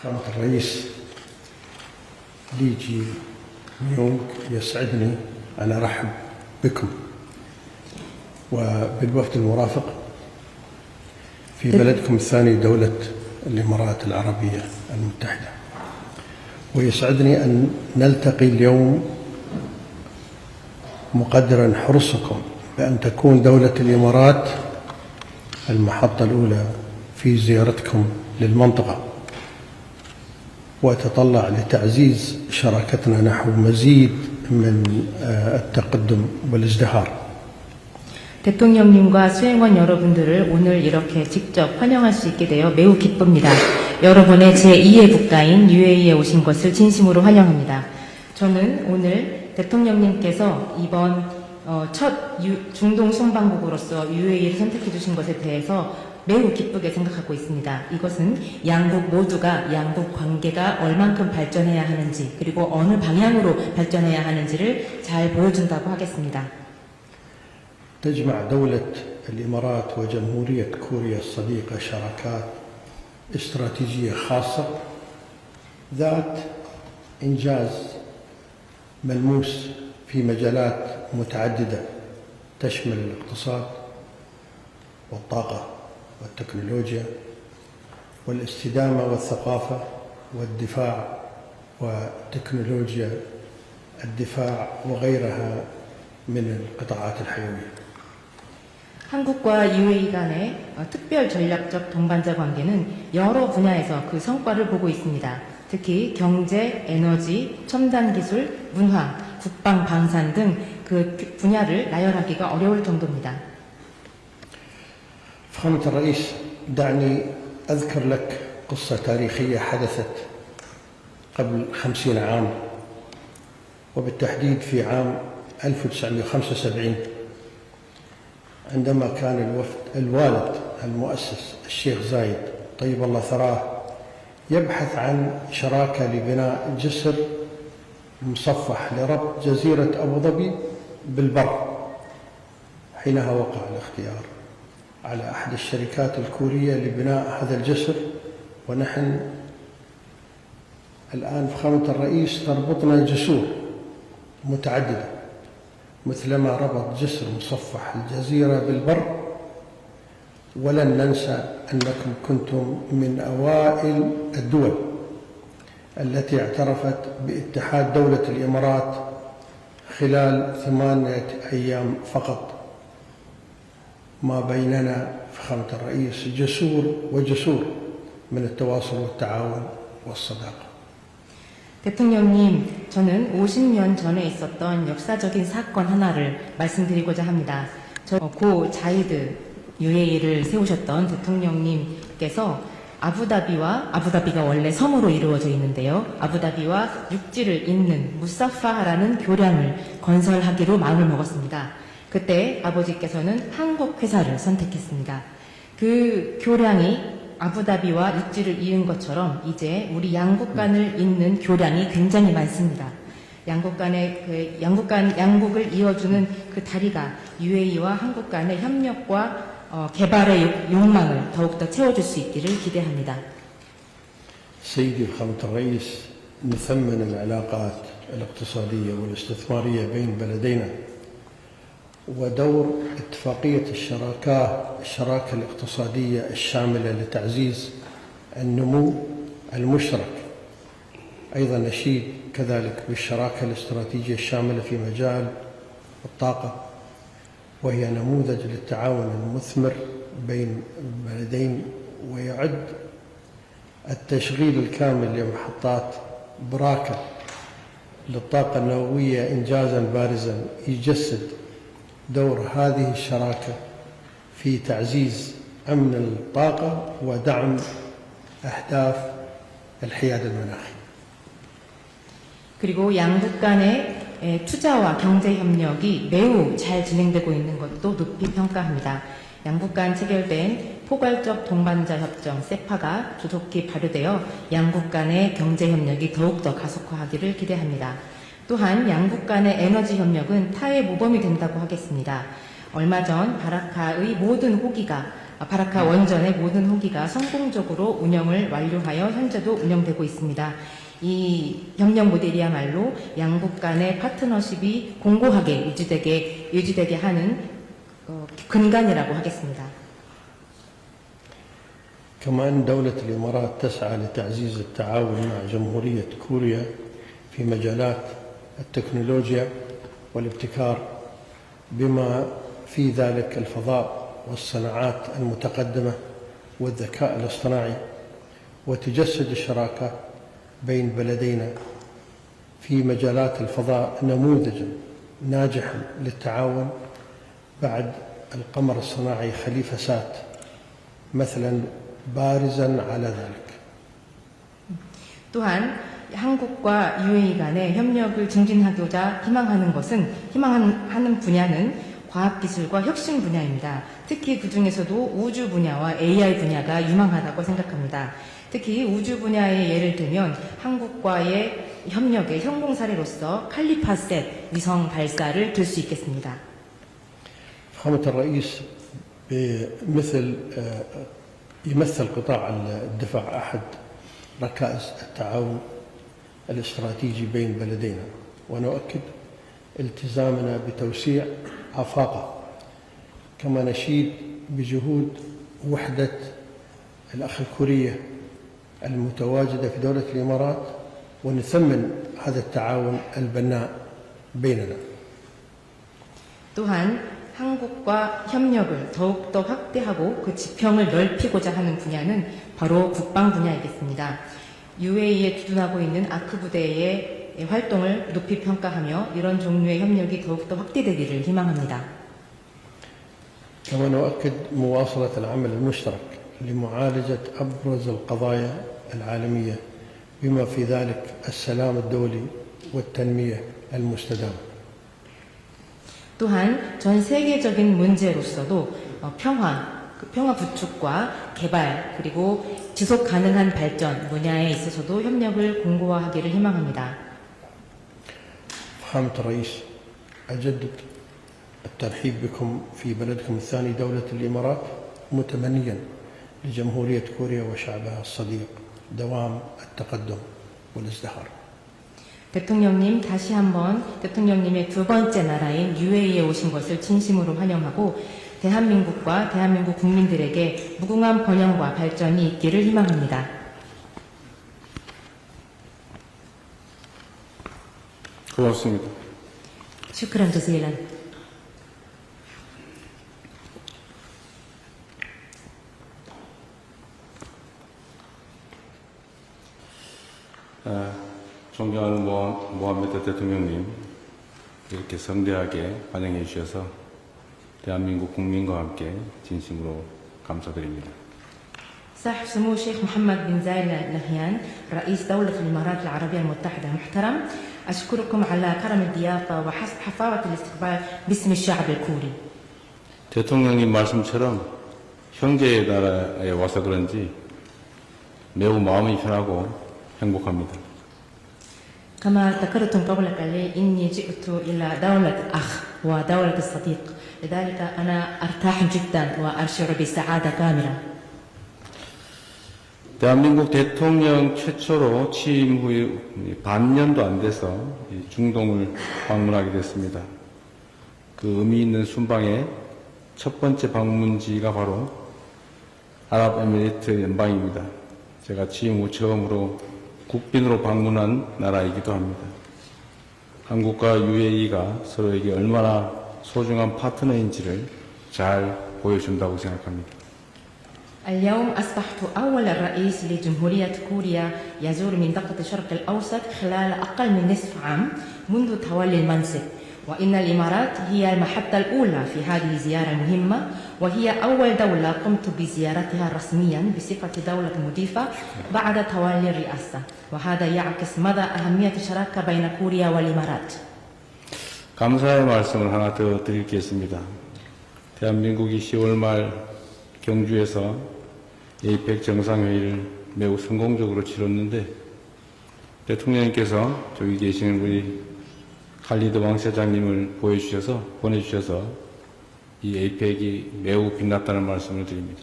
فخامة الرئيس لي جي يونغ، يسعدني أن أرحب بكم وبالوفد المرافق في بلدكم الثاني دولة الإمارات العربية المتحدة. ويسعدني أن نلتقي اليوم مقدرا حرصكم بأن تكون دولة الإمارات المحطة الأولى في زيارتكم للمنطقة، وأتطلع لتعزيز شراكتنا نحو مزيد من التقدم والازدهار. 대통령님과 수행원 여러분들을 오늘 이렇게 직접 환영할 수 있게 되어 매우 기쁩니다. 여러분의 제2의 국가인 UAE에 오신 것을 진심으로 환영합니다. 저는 오늘 대통령님께서 이번 첫 중동 순방국으로서 UAE를 선택해 주신 것에 대해서 매우 기쁘게 생각하고 있습니다. 이것은 양국 모두가 양국 관계가 얼만큼 발전해야 하는지, 그리고 어느 방향으로 발전해야 하는지를 잘 보여준다고 하겠습니다. تجمع دولة الإمارات وجمهورية كوريا الصديقة شراكات استراتيجية خاصة ذات إنجاز ملموس في مجالات متعددة تشمل الاقتصاد والطاقة والتكنولوجيا والاستدامة والثقافة والدفاع وتكنولوجيا الدفاع وغيرها من القطاعات الحيوية. 한국과 UAE 간의 특별 전략적 동반자 관계는 여러 분야에서 그 성과를 보고 있습니다. 특히 경제, 에너지, 첨단 기술, 문화, 국방, 방산 등 그 분야를 나열하기가 어려울 정도입니다. فخامة الرئيس، دعني أذكر لك قصة تاريخية حدثت قبل 50 عام، وبالتحديد في عام 1975 عندما كان الوالد المؤسس الشيخ زايد طيب الله ثراه يبحث عن شراكة لبناء جسر مصفح لربط جزيرة أبو ظبي بالبر. حينها وقع الاختيار على أحد الشركات الكورية لبناء هذا الجسر، ونحن الآن فخامة الرئيس تربطنا جسور متعددة مثلما ربط جسر مصفح الجزيرة بالبر. ولن ننسى أنكم كنتم من أوائل الدول التي اعترفت باتحاد دولة الإمارات خلال 8 أيام فقط. ما بيننا فخامة الرئيس جسور وجسور من التواصل والتعاون والصداقة. 대통령님, 저는 50년 전에 있었던 역사적인 사건 하나를 말씀드리고자 합니다. 고 자이드 UAE를 세우셨던 대통령님께서 아부다비가 원래 섬으로 이루어져 있는데요. 아부다비와 육지를 잇는 무사파하라는 교량을 건설하기로 마음을 먹었습니다. 그때 아버지께서는 한국 회사를 선택했습니다. 그 교량이 아부다비와 육지를 이은 것처럼 이제 우리 양국 간을 잇는 교량이 굉장히 많습니다. 양국을 이어주는 그 다리가 UAE와 한국 간의 협력과 개발의 욕망을 더욱더 채워줄 수 있기를 기대합니다. سيدي فخامة الرئيس، نثمن العلاقات الاقتصادية والاستثمارية بين بلدينا، ودور اتفاقية الشراكة الاقتصادية الشاملة لتعزيز النمو المشترك. أيضا نشيد كذلك بالشراكة الاستراتيجية الشاملة في مجال الطاقة، وهي نموذج للتعاون المثمر بين البلدين، ويعد التشغيل الكامل لمحطات براكة للطاقة النووية إنجازا بارزا يجسد دور هذه الشراكة في تعزيز أمن الطاقة ودعم أهداف الحياد المناخي. 그리고 양국 간의 투자와 경제 협력이 매우 잘 진행되고 있는 것도 높이 평가합니다. 양국 간 체결된 포괄적 동반자 협정 세파가 조속히 발효되어 양국 간의 경제 협력이 더욱더 가속화하기를 기대합니다. 또한 양국 간의 에너지 협력은 타의 모범이 된다고 하겠습니다. 얼마 전 바라카의 모든 호기가 바라카 원전의 모든 호기가 성공적으로 운영을 완료하여 현재도 운영되고 있습니다. 이 협력 모델이야말로 양국 간의 파트너십이 공고하게 유지되게 하는 근간이라고 하겠습니다. كما أن دولة الإمارات تسعى لتعزيز التعاون مع جمهورية كوريا في مجالات التكنولوجيا والابتكار بما في ذلك الفضاء والصناعات المتقدمة والذكاء الاصطناعي، وتجسد الشراكة بين بلدينا في مجالات الفضاء نموذجا ناجحا للتعاون بعد القمر الصناعي خليفة سات مثلا بارزا على ذلك. 또한 한국과 UAE 간의 협력을 증진하고자 희망하는 분야는 과학기술과 혁신 분야입니다. 특히 그 중에서도 우주 분야와 AI 분야가 유망하다고 생각합니다. 특히 우주 분야의 예를 들면 한국과의 협력의 성공 사례로서 칼리파셋 위성 발사를 들 수 있겠습니다. فخامة الرئيس يمثل قطاع الدفاع أحد ركائز التعاون الاستراتيجي بين بلدينا، ونؤكد التزامنا بتوسيع آفاقه، كما نشيد بجهود وحدة الأخ الكورية المتواجدة في دولة الإمارات، ونثمن هذا التعاون البناء بيننا. 또한 한국과 협력을 더욱더 확대하고 그 지평을 넓히고자 하는 분야는 바로 국방 분야이겠습니다. UAE에 주둔하고 있는 아크 부대의 활동을 높이 평가하며 이런 종류의 협력이 더욱더 확대되기를 희망합니다. كما نؤكد مواصلة العمل المشترك لمعالجة أبرز القضايا العالمية بما في ذلك السلام الدولي والتنمية المستدامة. 또한 전 세계적인 문제로서도 평화 구축과 개발 그리고 지속 가능한 발전 분야에 있어서도 협력을 공고화하기를 희망합니다. فخامة الرئيس أجدد الترحيب بكم في بلدكم الثاني دولة الإمارات، متمنيا لجمهورية كوريا وشعبها الصديق دوام التقدم والازدهار. 대통령님, 다시 한번 대통령님의 두 번째 나라인 UAE에 오신 것을 진심으로 환영하고 대한민국과 대한민국 국민들에게 무궁한 번영과 발전이 있기를 희망합니다. 고맙습니다. 슈크란 저질란. 존경하는 모하메드 대통령님, 이렇게 성대하게 환영해 주셔서 대한민국 국민과 함께 진심으로 감사드립니다. صاحب سمو الشيخ محمد بن زايد آل نهيان رئيس دولة الإمارات العربية المتحدة محترم، أشكركم على كرم الضيافة وحفاوة الاستقبال باسم الشعب الكوري. 대통령님 말씀처럼 형제의 나라에 와서 그런지 매우 마음이 편하고 행복합니다. كما ذكرتم قبل قليل إني جئت إلى دولة أخ ودولة الصديق، لذلك أنا أرتاح جدا وأشعر بسعادة كاملة. 대한민국 대통령 최초로 취임 후에 반년도 안 돼서 중동을 방문하게 됐습니다. 그 의미 있는 순방의 첫 번째 방문지가 바로 아랍에미리트 연방입니다. 제가 취임 후 처음으로 국빈으로 방문한 나라이기도 합니다. 한국과 UAE가 서로에게 얼마나 소중한 파트너인지를 잘 보여준다고 생각합니다. اليوم أصبحت أول رئيس لجمهورية كوريا يزور منطقة الشرق الأوسط خلال أقل من نصف عام منذ تولي المنصب، وإن الإمارات هي المحطة الأولى في هذه الزيارة المهمة، وهي أول دولة قمت بزيارتها رسميا بصفة دولة مضيفة بعد تولي الرئاسة، وهذا يعكس مدى أهمية الشراكة بين كوريا والإمارات. 감사의 말씀을 하나 더 드리겠습니다. 대한민국이 10월 말 경주에서 에이펙 정상회의를 매우 성공적으로 치렀는데, 대통령님께서 저기 계시는 우리 칼리드 왕세자님을 보내주셔서 이 에이펙이 매우 빛났다는 말씀을 드립니다.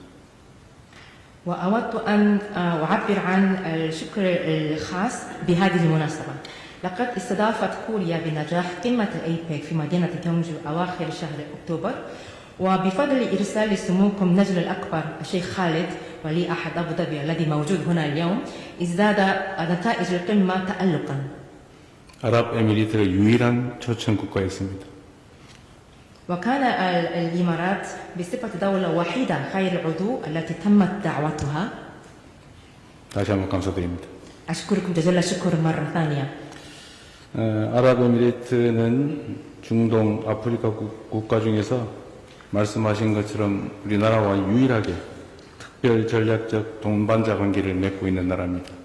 وأود أن أعبر عن الشكر الخاص بهذه المناسبة. لقد استضافت كوريا بنجاح قمة الأيبك في مدينة كيونجو أواخر شهر أكتوبر، وبفضل إرسال سموكم نجل الأكبر الشيخ خالد ولي أحد أبو ظبي الذي موجود هنا اليوم ازداد نتائج القمة تألقا. 아랍에미리트가 유일한 초청 국가였습니다. وكان الإمارات بصفة دولة وحيدة خير العضو التي تمت دعوتها. 다시 한번 감사드립니다. أشكركم جزيل الشكر مرة ثانية. 아랍에미리트는 중동 아프리카 국가 중에서 말씀하신 것처럼 우리나라와 유일하게 특별 전략적 동반자 관계를 맺고 있는 나라입니다.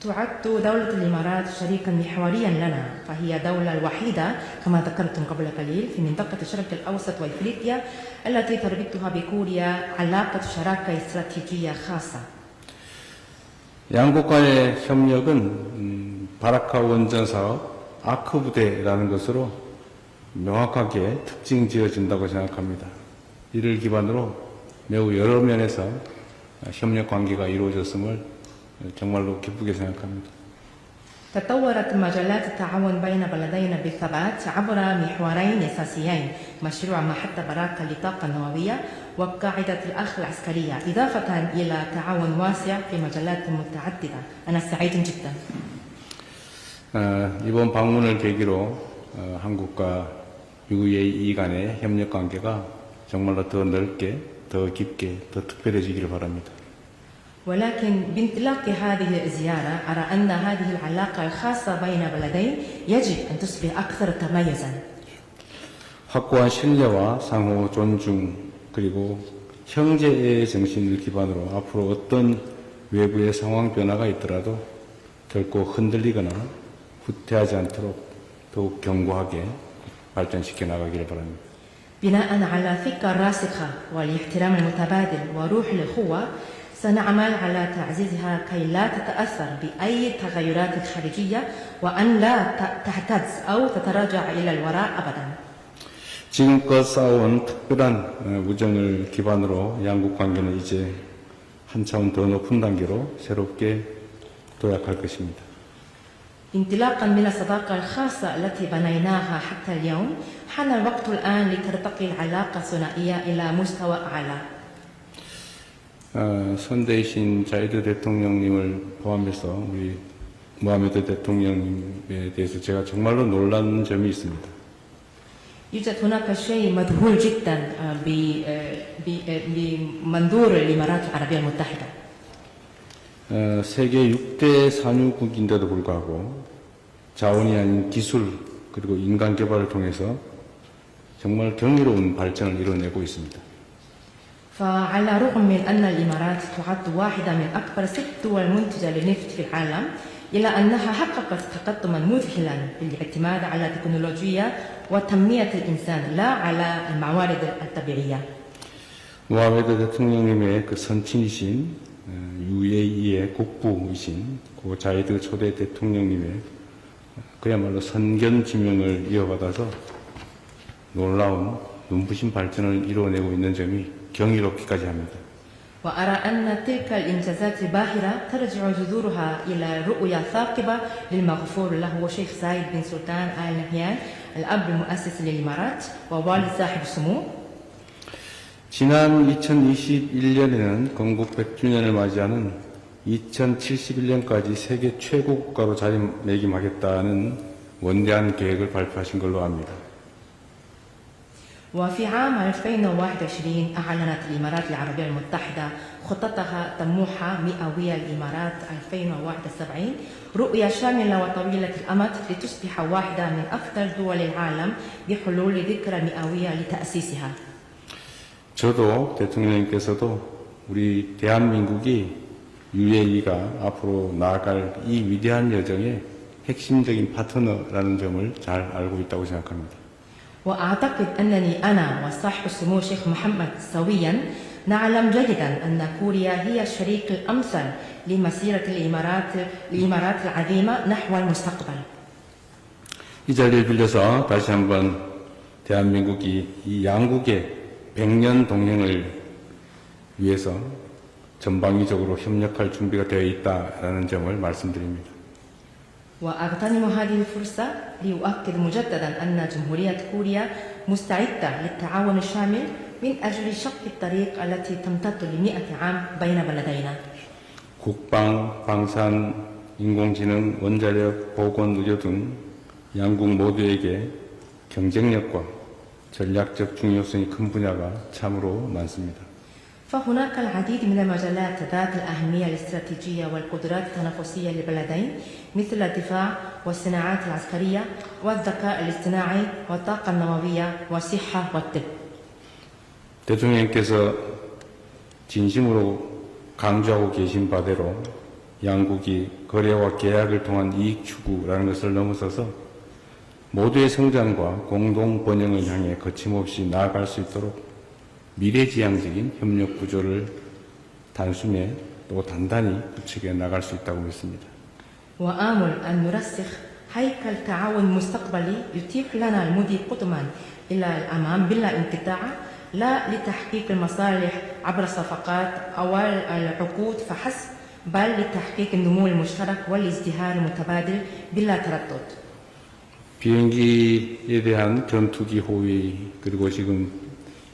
تعد دولة الإمارات شريكا محوريا لنا، فهي الدولة الوحيدة كما ذكرتم قبل قليل في منطقة الشرق الأوسط وإفريقيا التي تربطها بكوريا علاقة شراكة استراتيجية خاصة. 양국 간의 협력은 바라카 원전 사업 아크 부대라는 것으로 명확하게 특징 지어진다고 생각합니다. 이를 기반으로 매우 여러 면에서 협력 관계가 이루어졌음을 정말로 기쁘게 생각합니다. تطورت مجالات التعاون بين بلدينا بالثبات عبر محورين أساسيين: مشروع محطة براكة للطاقة النووية وقاعدة الأخ العسكرية، إضافة إلى تعاون واسع في مجالات متعددة. أنا سعيد جدا. 이번 방문을 계기로 한국과 UAE 간의 협력 관계가 정말로 더 넓게, 더 깊게, 더 특별해지기를 바랍니다. ولكن بانطلاق هذه الزيارة أرى أن هذه العلاقة الخاصة بين بلدين يجب أن تصبح أكثر تميزا. 확고한 신뢰와 상호 존중 그리고 형제의 정신을 기반으로 앞으로 어떤 외부의 상황 변화가 있더라도 결코 흔들리거나 후퇴하지 않도록 더욱 견고하게 발전시켜 나가기를 바랍니다. بناء على ثقة راسخة والاحترام المتبادل وروح الأخوة سنعمل على تعزيزها كي لا تتأثر بأي تغيرات خارجية وأن لا تهتز أو تتراجع إلى الوراء أبدا. 지금껏 쌓아온 특별한 우정을 기반으로 양국 관계는 이제 한 차원 더 높은 단계로 새롭게 도약할 것입니다. انطلاقا من الصداقة الخاصة التي بنيناها حتى اليوم حان الوقت الآن لترتقي العلاقة الثنائية إلى مستوى أعلى. 선대이신 자이드 대통령님을 포함해서 우리 모하메드 대통령님에 대해서 제가 정말로 놀란 점이 있습니다. يوجد هناك شيء مذهول جدا بمنظور الإمارات العربية المتحدة. 세계 6대 산유국인데도 불구하고 자원이 아닌 기술 그리고 인간 개발을 통해서 정말 경이로운 발전을 이뤄내고 있습니다. فعلى الرغم من أن الإمارات تعد واحدة من أكبر 6 دول منتجة للنفط في العالم، إلا أنها حققت تقدما مذهلا بالاعتماد على التكنولوجيا وتنمية الإنسان لا على الموارد الطبيعية. 모하메드 대통령님의 그 선친이신 UAE의 국부이신 고 자이드 초대 대통령님의 그야말로 선견 지명을 이어받아서 놀라운 눈부신 발전을 이루어내고 있는 점이 경이롭기까지 합니다. وأرى أن تلك الإنجازات الباهرة ترجع جذورها إلى رؤية ثاقبة للمغفور له شيخ زايد بن سلطان آل نهيان الأب المؤسس للإمارات ووالد صاحب السمو. 지난 2021년에는 건국 100주년을 맞이하는 2071년까지 세계 최고 국가로 자리매김하겠다는 원대한 계획을 발표하신 걸로 압니다. وفي عام 2021 أعلنت الإمارات العربية المتحدة خطتها طموحة مئوية الإمارات 2071، رؤية شاملة وطويلة الأمد لتصبح واحدة من أفضل دول العالم بحلول ذكرى مئوية لتأسيسها. 저도 대통령님께서도 우리 대한민국이 UAE가 앞으로 나아갈 이 위대한 여정의 핵심적인 파트너라는 점을 잘 알고 있다고 생각합니다. وأعتقد أنني أنا وصاحب السمو الشيخ محمد سويا نعلم جيدا أن كوريا هي الشريك الأمثل لمسيرة الإمارات العظيمة نحو المستقبل. 이 자리를 빌려서 다시 한번 대한민국이 이 양국의 100년 동행을 위해서 전방위적으로 협력할 준비가 되어 있다라는 점을 말씀드립니다. وأغتنم هذه الفرصة لأؤكد مجددا أن جمهورية كوريا مستعدة للتعاون الشامل من أجل شق الطريق التي تمتد ل100 عام بين بلدينا. 국방, 방산, 인공지능, 원자력, 보건, 의료 등 양국 모두에게 경쟁력과 전략적 중요성이 큰 분야가 참으로 많습니다. فهناك العديد من المجالات ذات الأهمية الاستراتيجية والقدرات التنافسية للبلدين مثل الدفاع والصناعات العسكرية والذكاء الاصطناعي والطاقة النووية والصحة والطب. 대통령께서 진심으로 강조하고 계신 바대로 양국이 거래와 계약을 통한 이익 추구라는 것을 넘어서서 모두의 성장과 공동 번영을 향해 거침없이 나아갈 수 있도록 미래지향적인 협력 구조를 단숨에 또 단단히 구축해 나갈 수 있다고 믿습니다. وآمل أن نرسخ هيكل تعاون مستقبلي يتيح لنا المضي قدما إلى الأمام بلا انقطاع لا لتحقيق المصالح عبر الصفقات أو العقود فحسب بل لتحقيق النمو المشترك والازدهار المتبادل بلا تردد. 비행기에 대한 전투기 호위 그리고 지금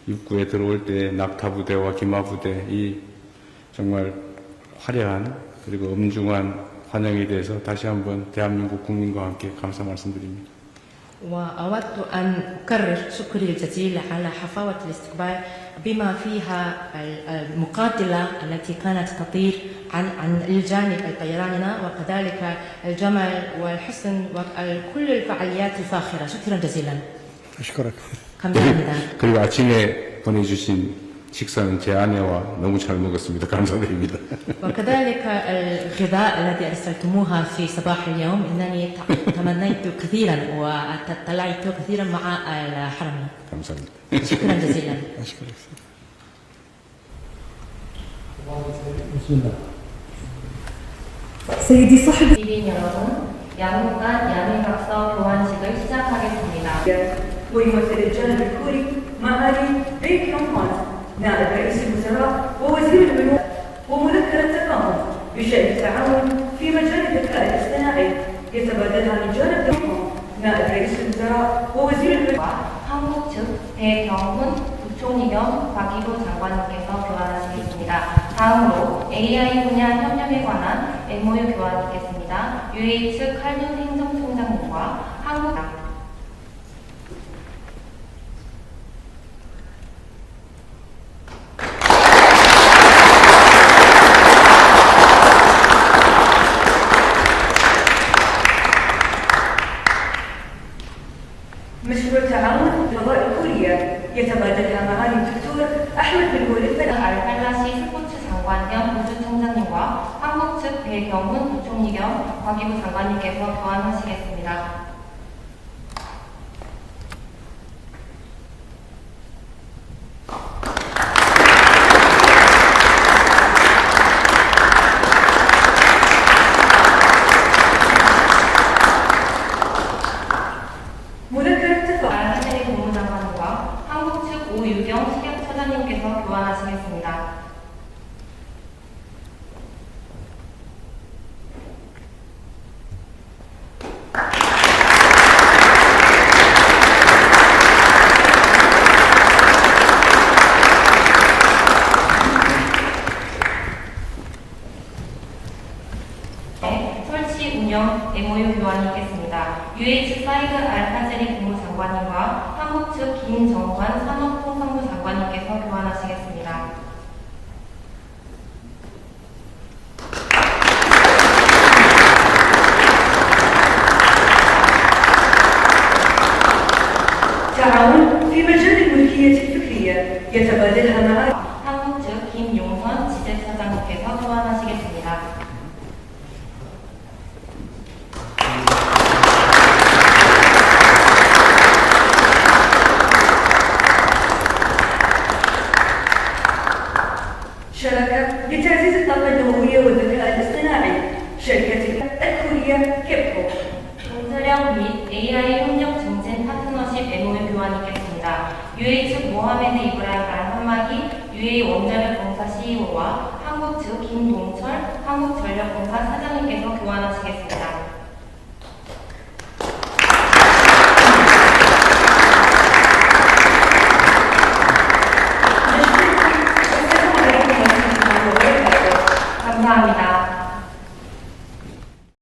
입구에 들어올 때 낙타부대와 기마부대 이 정말 화려한 그리고 엄중한 환영에 대해서 다시 한번 대한민국 국민과 함께 감사 말씀드립니다. وأود أن أكرر شكري الجزيل على حفاوة الاستقبال بما فيها المقاتلة التي كانت تطير عن الجانب الطيراننا وكذلك الجمال والحسن وكل الفعاليات الفاخرة. شكرا جزيلا. أشكرك. 감사합니다. 그리고 아침에 보내주신 식사는 제 아내와 너무 잘 먹었습니다. 감사드립니다. وكذلك الغذاء الذي أرسلتموها في صباح اليوم إنني تمنيت كثيرا وتطلعت كثيرا مع الحرم. 감사합니다. شكرا جزيلا. أشكرك. بسم الله. سيدي صاحب 시민 여러분, 양국 간 양해각서 교환식을 시작하겠습니다. ويمثل الجانب الكوري معالي بيك يونغ هون نائب رئيس الوزراء ووزير البنوك ومذكرة تفاهم بشأن التعاون في مجال الذكاء الاصطناعي يتبادلها من جانب نائب رئيس الوزراء ووزير البنوك. 한국 측 배경훈 부총리 겸 과기부 장관님께서 교환하시겠습니다. 다음으로 AI 분야 협력에 관한 MOU 교환이 있겠습니다. UA 측 칼륜 행정총장님과 한국 مشروع تعاون الفضاء الكورية يتبادلها معالي الدكتور أحمد بن وليد 알칼라시 스포츠 장관 겸 우주총장님과 한국 측 배경훈 부총리 겸 과기부 장관님께서 교환하시겠습니다. مذكرة تفاهم 알하제리 국무장관과 한국 측 오유경 식약처장님께서 교환하시겠습니다. 설치 운영 MOU 교환이 있겠습니다. UH 사이드 알카제리 국무장관님과 한국 측 김정관 산업통상부 장관님께서 교환하시겠습니다. تعاون في مجال الملكية الفكرية يتبادلها معالي 한국 측 김용선 지재처장님께서 교환하시겠습니다. شركة لتعزيز الطاقة النووية والذكاء الاصطناعي شركة الكورية كيبكو. 원자력 및 AI 협력 증진 파트너십 MOU 교환이 있겠습니다. UA 측 모하메드 이브라임 알함마기 UA 원자력 공사 CEO와 한국 측 김동철 한국전력공사 사장님께서 교환하시겠습니다.